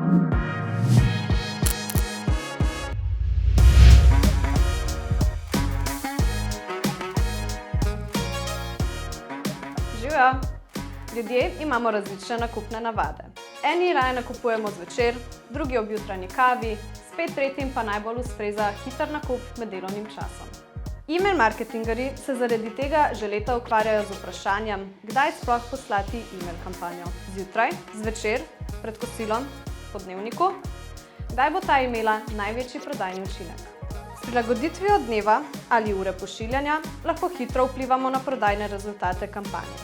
Živjo! Ljudje imamo različne nakupne navade. Eni raje nakupujemo zvečer, drugi ob jutranji kavi, spet tretjim pa najbolj ustreza hiter nakup med delovnim časom. E-mail marketingerji se zaradi tega že leta ukvarjajo z vprašanjem, kdaj sploh poslati e-mail kampanjo. Zjutraj, zvečer, pred kosilom, po dnevniku? Kdaj bo ta imela največji prodajni učinek? S prilagoditvijo dneva ali ure pošiljanja lahko hitro vplivamo na prodajne rezultate kampanje.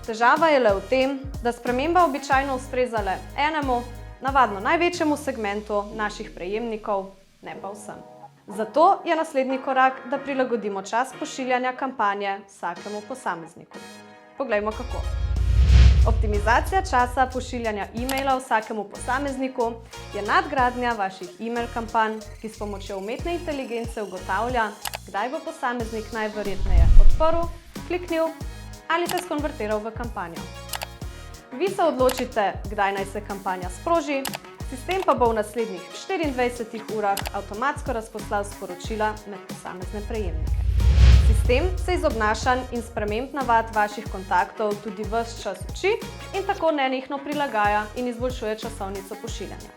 Težava je le v tem, da sprememba običajno ustreza le enemu, navadno največjemu segmentu naših prejemnikov, ne pa vsem. Zato je naslednji korak, da prilagodimo čas pošiljanja kampanje vsakemu posamezniku. Poglejmo kako. Optimizacija časa pošiljanja e-maila vsakemu posamezniku je nadgradnja vaših e-mail kampanj, ki s pomočjo umetne inteligence ugotavlja, kdaj bo posameznik najverjetneje odprl, kliknil ali se skonvertiral v kampanjo. Vi se odločite, kdaj naj se kampanja sproži, sistem pa bo v naslednjih 24 urah avtomatsko razposlal sporočila med posamezne prejemnike. Sistem se iz obnašanj in sprememb navad vaših kontaktov tudi ves čas uči in tako nenehno prilagaja in izboljšuje časovnico pošiljanja.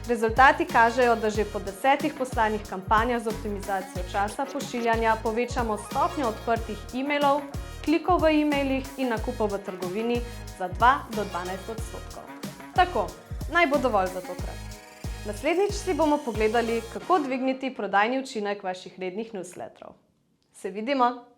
Rezultati kažejo, da že po 10 poslanih kampanjah z optimizacijo časa pošiljanja povečamo stopnjo odprtih e-mailov, klikov v e-mailih in nakupov v trgovini za 2 do 12%. Tako, naj bo dovolj za tokrat. Naslednjič si bomo pogledali, kako dvigniti prodajni učinek vaših rednih newsletterov. Se vidimo!